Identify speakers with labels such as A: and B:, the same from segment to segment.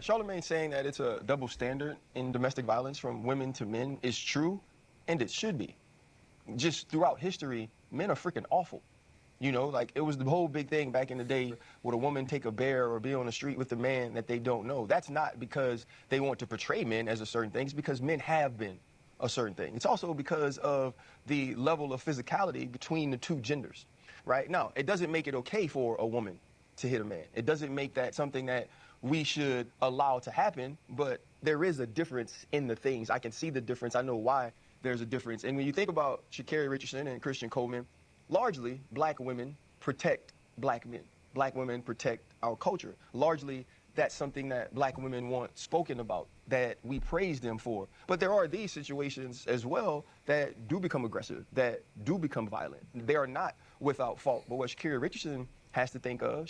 A: Charlemagne saying that it's a double standard in domestic violence from women to men is true, and it should be. Just throughout history, men are freaking awful. You know, like it was the whole big thing back in the day, would a woman take a bear or be on the street with a man that they don't know? That's not because they want to portray men as a certain thing. It's because men have been a certain thing. It's also because of the level of physicality between the two genders, right? Now, it doesn't make it okay for a woman to hit a man. It doesn't make that something that we should allow to happen, but there is a difference in the things. I can see the difference. I know why there's a difference. And when you think about Sha'Carri Richardson and Christian Coleman, largely black women protect black men. Black women protect our culture. Largely, that's something that black women want spoken about, that we praise them for. But there are these situations as well that do become aggressive, that do become violent. They are not without fault. But what Sha'Carri Richardson has to think of,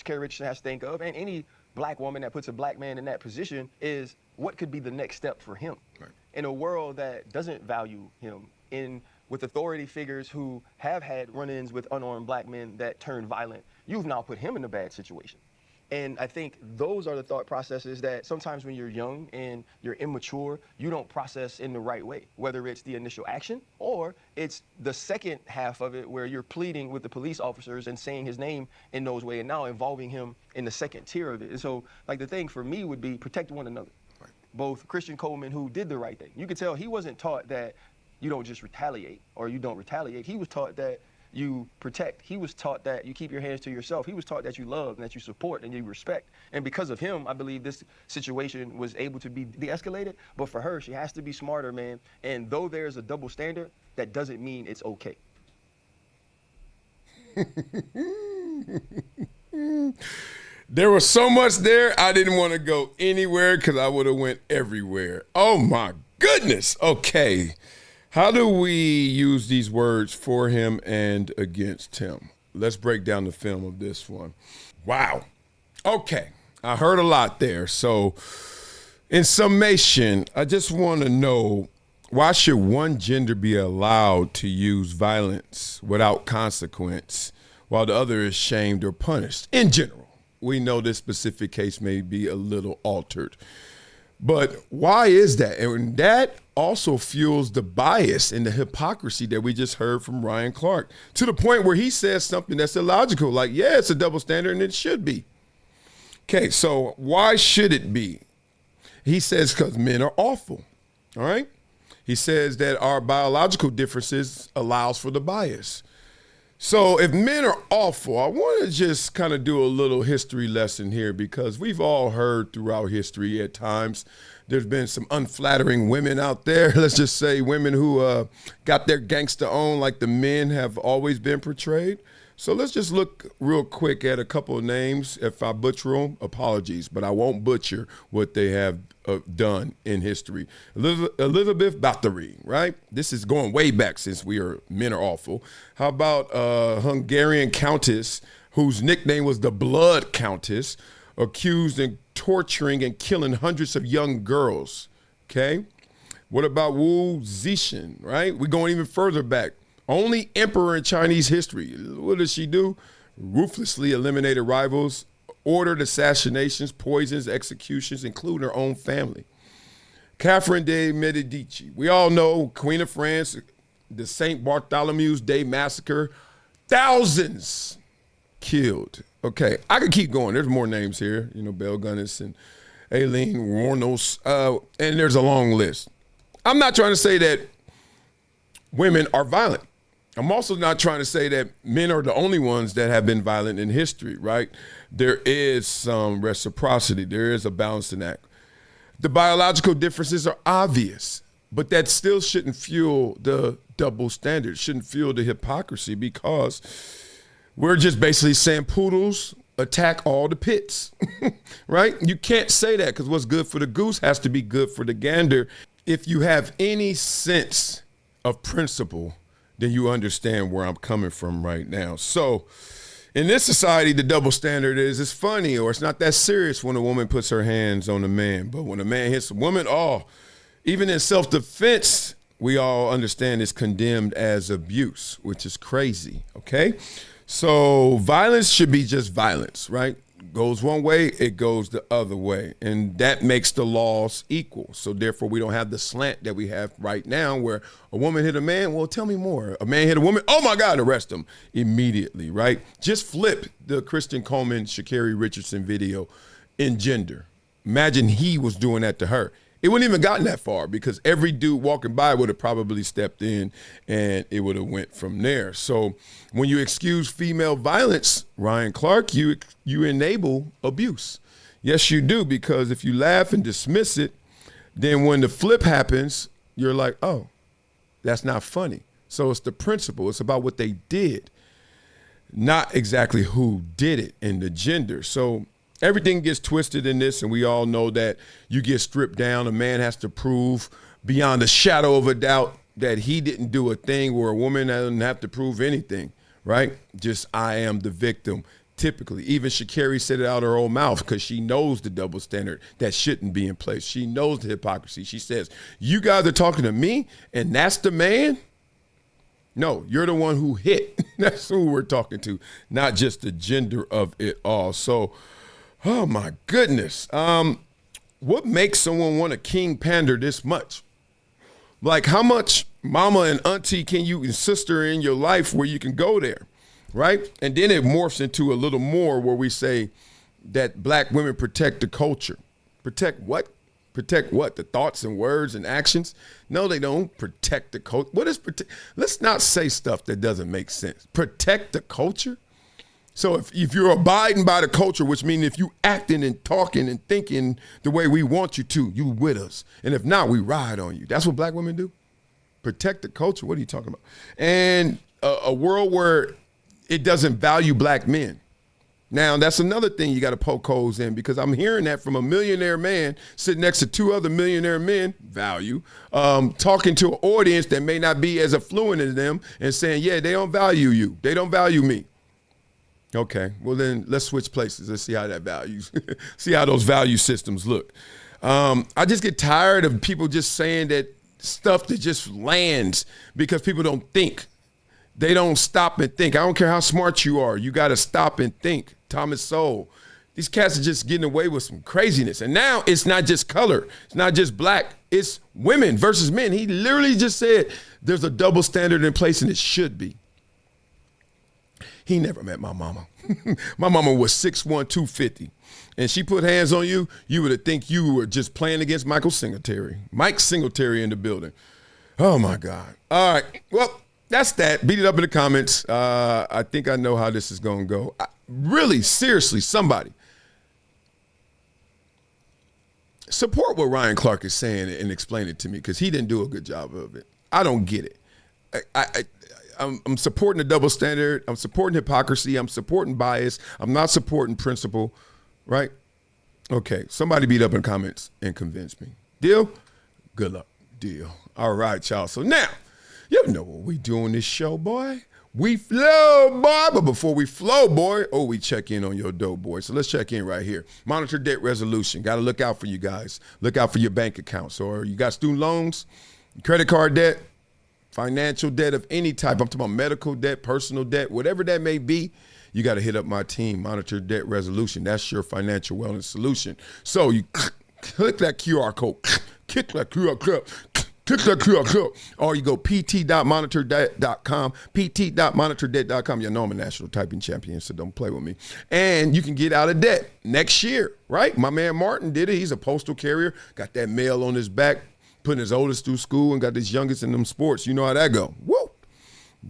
A: and any black woman that puts a black man in that position is what could be the next step for him. Right. In a world that doesn't value him, with authority figures who have had run-ins with unarmed black men that turn violent, you've now put him in a bad situation. And I think those are the thought processes that sometimes when you're young and you're immature, you don't process in the right way, whether it's the initial action or it's the second half of it where you're pleading with the police officers and saying his name in those ways and now involving him in the second tier of it. And so, like, the thing for me would be protect one another. Right. Both Christian Coleman, who did the right thing. You could tell he wasn't taught that you don't just retaliate or you don't retaliate. He was taught that you protect. He was taught that you keep your hands to yourself. He was taught that you love and that you support and you respect. And because of him, I believe this situation was able to be de-escalated. But for her, she has to be smarter, man. And though there's a double standard, that doesn't mean it's okay.
B: There was so much there, I didn't want to go anywhere because I would have went everywhere. Oh, my goodness. Okay. How do we use these words for him and against him? Let's break down the film of this one. Wow. Okay. I heard a lot there. So in summation, I just want to know, why should one gender be allowed to use violence without consequence while the other is shamed or punished? In general, we know this specific case may be a little altered. But why is that? And that also fuels the bias and the hypocrisy that we just heard from Ryan Clark, to the point where he says something that's illogical, like, yeah, it's a double standard and it should be. Okay, so why should it be? He says because men are awful, all right? He says that our biological differences allows for the bias. So if men are awful, I want to just kind of do a little history lesson here, because we've all heard throughout history at times there's been some unflattering women out there. Let's just say women who got their gangster on like the men have always been portrayed. So let's just look real quick at a couple of names. If I butcher them, apologies, but I won't butcher what they have done in history. Elizabeth Bathory, right? This is going way back since men are awful. How about Hungarian countess whose nickname was the Blood Countess, accused of torturing and killing hundreds of young girls, okay? What about Wu Zixin, right? We're going even further back. Only emperor in Chinese history. What does she do? Ruthlessly eliminated rivals, ordered assassinations, poisons, executions, including her own family. Catherine de Medici. We all know Queen of France, the St. Bartholomew's Day massacre. Thousands killed. Okay, I could keep going. There's more names here. Belle Gunness and Aileen Wuornos, and there's a long list. I'm not trying to say that women are violent. I'm also not trying to say that men are the only ones that have been violent in history, right? There is some reciprocity. There is a balancing act. The biological differences are obvious, but that still shouldn't fuel the double standard, shouldn't fuel the hypocrisy, because we're just basically saying poodles attack all the pits, right? You can't say that, because what's good for the goose has to be good for the gander. If you have any sense of principle, then you understand where I'm coming from right now. So in this society, the double standard is it's funny or it's not that serious when a woman puts her hands on a man. But when a man hits a woman, even in self-defense, we all understand it's condemned as abuse, which is crazy, okay? So violence should be just violence, right? goes one way, it goes the other way. And that makes the laws equal. So therefore, we don't have the slant that we have right now where a woman hit a man. Well, tell me more. A man hit a woman. Oh, my God, arrest him immediately, right? Just flip the Kristen Coleman, Sha'Carri Richardson video in gender. Imagine he was doing that to her. It wouldn't even gotten that far because every dude walking by would have probably stepped in and it would have went from there. So when you excuse female violence, Ryan Clark, you enable abuse. Yes, you do, because if you laugh and dismiss it, then when the flip happens, you're like, oh, that's not funny. So it's the principle. It's about what they did, not exactly who did it and the gender. So everything gets twisted in this, and we all know that you get stripped down. A man has to prove beyond a shadow of a doubt that he didn't do a thing, where a woman doesn't have to prove anything, right? Just, I am the victim, typically. Even Sha'Carri said it out of her own mouth because she knows the double standard that shouldn't be in place. She knows the hypocrisy. She says, you guys are talking to me, and that's the man? No, you're the one who hit. That's who we're talking to, not just the gender of it all. So, oh my goodness. What makes someone want a king pander this much? Like, how much mama and auntie can you and sister in your life where you can go there, right? And then it morphs into a little more where we say that black women protect the culture. Protect what? Protect what? The thoughts and words and actions? No, they don't protect the culture. What is protect? Let's not say stuff that doesn't make sense. Protect the culture? So if you're abiding by the culture, which means if you acting and talking and thinking the way we want you to, you with us. And if not, we ride on you. That's what black women do. Protect the culture. What are you talking about? And a world where it doesn't value black men. Now, that's another thing you got to poke holes in, because I'm hearing that from a millionaire man sitting next to two other millionaire men, talking to an audience that may not be as affluent as them and saying, yeah, they don't value you. They don't value me. Okay, well then let's switch places. Let's see how that see how those value systems look. I just get tired of people just saying that stuff that just lands because people don't think. They don't stop and think. I don't care how smart you are. You got to stop and think. Thomas Sowell. These cats are just getting away with some craziness. And now it's not just color. It's not just black. It's women versus men. He literally just said there's a double standard in place, and it should be. He never met my mama. My mama was 6'1", 250. And she put hands on you, you would think you were just playing against Michael Singletary. Mike Singletary in the building. Oh, my God. All right. Well, that's that. Beat it up in the comments. I think I know how this is going to go. Really, seriously, somebody. Support what Ryan Clark is saying and explain it to me, because he didn't do a good job of it. I don't get it. I'm supporting the double standard. I'm supporting hypocrisy. I'm supporting bias. I'm not supporting principle, right? Okay, somebody beat up in the comments and convince me. Deal? Good luck. Deal. All right, y'all. So now, you know what we do on this show, boy. We flow, boy. But before we flow, boy, we check in on your dough, boy. So let's check in right here. Monitor debt resolution. Got to look out for you guys. Look out for your bank accounts. Or you got student loans, credit card debt, financial debt of any type. I'm talking about medical debt, personal debt, whatever that may be. You got to hit up my team, Monitor Debt Resolution. That's your financial wellness solution. So you click that QR code, click that QR code, click that QR code, or you go pt.monitordebt.com, pt.monitordebt.com. You know I'm a national typing champion, so don't play with me. And you can get out of debt next year, right? My man Martin did it. He's a postal carrier, got that mail on his back, putting his oldest through school and got his youngest in them sports. You know how that go. Woo!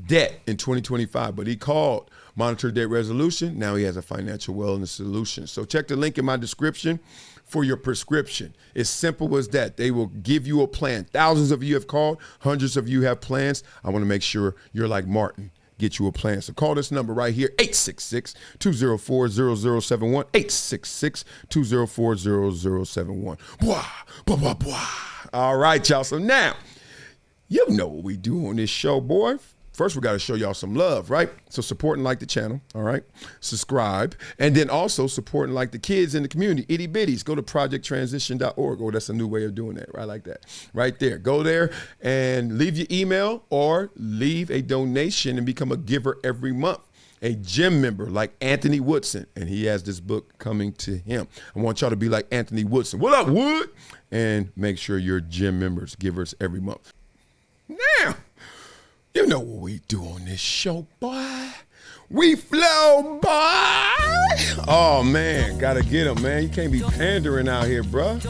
B: Debt in 2025, but he called Monitor Debt Resolution. Now he has a financial wellness solution. So check the link in my description for your prescription. It's simple as that. They will give you a plan. Thousands of you have called. Hundreds of you have plans. I want to make sure you're like Martin. Get you a plan. So call this number right here, 866-204-0071, 866-204-0071. Blah, blah, blah, blah. All right, y'all. So now, you know what we do on this show, boy. First, we got to show y'all some love, right? So support and like the channel, all right? Subscribe. And then also support and like the kids in the community, itty bitties. Go to projecttransition.org. Oh, that's a new way of doing that. I like that. Right there. Go there and leave your email or leave a donation and become a giver every month. a gym member like Anthony Woodson, and he has this book coming to him. I want y'all to be like Anthony Woodson. What up, Wood? And make sure you're gym members, givers every month. Now, you know what we do on this show, boy. We flow, boy. Oh, man, gotta get him, man. You can't be pandering out here, bruh.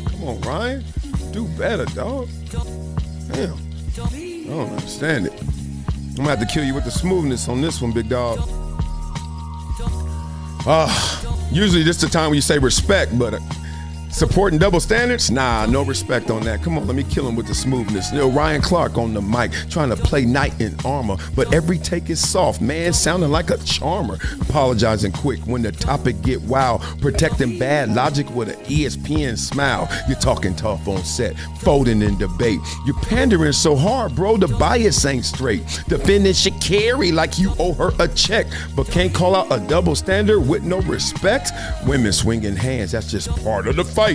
B: Come on, Ryan. Do better, dog. Damn. I don't understand it. I'm gonna have to kill you with the smoothness on this one, big dog. Usually this is the time when you say respect, but supporting double standards? Nah, no respect on that. Come on, let me kill him with the smoothness. You know, Ryan Clark on the mic, trying to play knight in armor, but every take is soft, man, sounding like a charmer. Apologizing quick when the topic get wild, protecting bad logic with an ESPN smile. You're talking tough on set, folding in debate. You're pandering so hard, bro, the bias ain't straight. Defending Sha'Carri like you owe her a check, but can't call out a double standard with no respect. Women swinging hands, that's just part of the fight.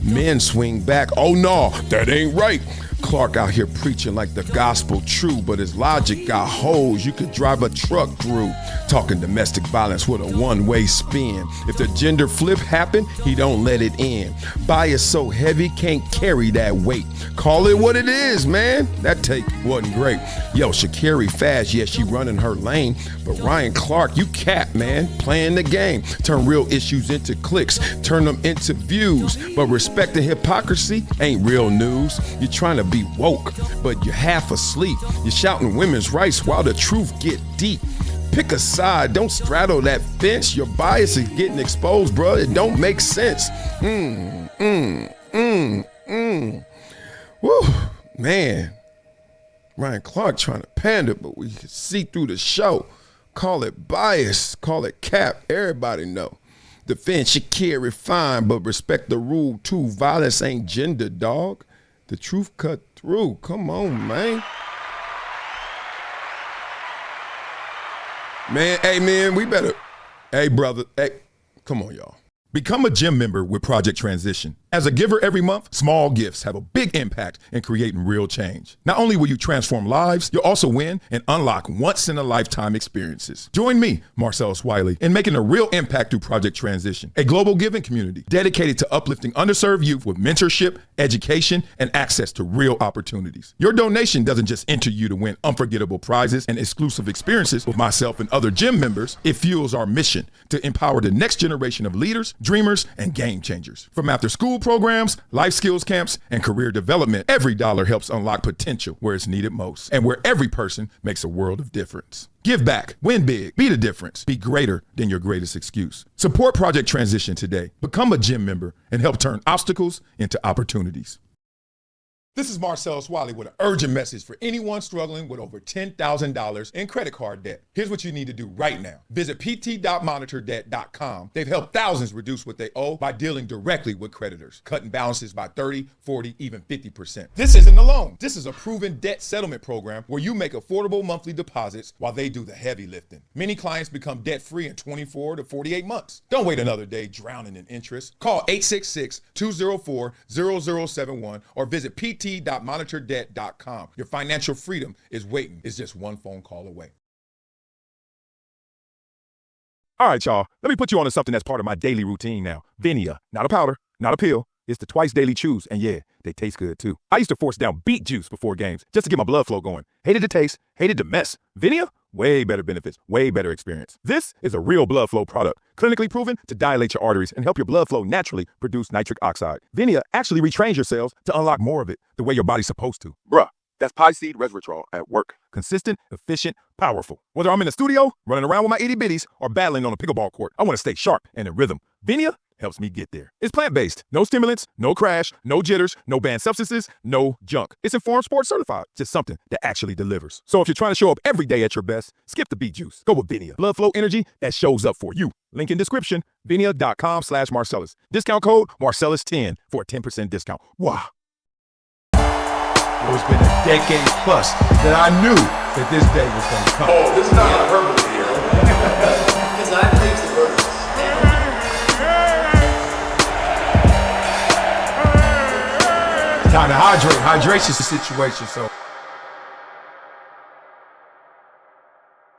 B: Men swing back, oh no, that ain't right. Clark out here preaching like the gospel true, but his logic got holes you could drive a truck through. Talking domestic violence with a one-way spin. If the gender flip happen, he don't let it in. Bias so heavy, can't carry that weight. Call it what it is, man. That take wasn't great. Yo, Sha'Carri fast, yeah, she running her lane, but Ryan Clark, you cap, man, playing the game. Turn real issues into clicks, turn them into views, but respect and hypocrisy ain't real news. You're trying to be woke, but you're half asleep. You're shouting women's rights while the truth get deep. Pick a side, don't straddle that fence. Your bias is getting exposed, bro. It don't make sense. Woo, man. Ryan Clark trying to pander, but we can see through the show. Call it bias, call it cap. Everybody know. Defend Sha'Carri fine, but respect the rule too. Violence ain't gender, dog. The truth cut through. Come on, man. Man, we better. Hey, brother. Hey, come on, y'all. Become a gym member with Project Transition. As a giver every month, small gifts have a big impact in creating real change. Not only will you transform lives, you'll also win and unlock once-in-a-lifetime experiences. Join me, Marcellus Wiley, in making a real impact through Project Transition, a global giving community dedicated to uplifting underserved youth with mentorship, education, and access to real opportunities. Your donation doesn't just enter you to win unforgettable prizes and exclusive experiences with myself and other gym members. It fuels our mission to empower the next generation of leaders, dreamers, and game changers. From after-school programs, life skills camps, and career development, every dollar helps unlock potential where it's needed most and where every person makes a world of difference. Give back, win big, be the difference, be greater than your greatest excuse. Support Project Transition today. Become a gym member and help turn obstacles into opportunities. This is Marcellus Wiley with an urgent message for anyone struggling with over $10,000 in credit card debt. Here's what you need to do right now. Visit pt.monitordebt.com. They've helped thousands reduce what they owe by dealing directly with creditors, cutting balances by 30, 40, even 50%. This isn't a loan. This is a proven debt settlement program where you make affordable monthly deposits while they do the heavy lifting. Many clients become debt-free in 24 to 48 months. Don't wait another day drowning in interest. Call 866-204-0071 or visit pt.monitordebt.com. Your financial freedom is waiting. It's just one phone call away.
C: All right, y'all. Let me put you on to something that's part of my daily routine now. Vinia. Not a powder, not a pill. It's the twice daily chews, and yeah, they taste good too. I used to force down beet juice before games just to get my blood flow going. Hated the taste, hated the mess. Vinia? Way better benefits, way better experience. This is a real blood flow product, clinically proven to dilate your arteries and help your blood flow naturally produce nitric oxide. Vinia actually retrains your cells to unlock more of it the way your body's supposed to. Bruh, that's pie seed resveratrol at work. Consistent, efficient, powerful. Whether I'm in the studio, running around with my itty bitties, or battling on a pickleball court, I want to stay sharp and in rhythm. Vinia helps me get there. It's plant-based. No stimulants, no crash, no jitters, no banned substances, no junk. It's Informed Sports certified. Just something that actually delivers. So if you're trying to show up every day at your best, skip the beet juice. Go with Vinia. Blood flow energy that shows up for you. Link in description, vinia.com/Marcellus. Discount code Marcellus10 for a 10% discount. Wow.
B: It's been a decade plus that I knew that this day was going to come.
D: Oh, this is not hyperbole here. Because I think the purpose.
B: Time to hydrate. Hydration's the situation, so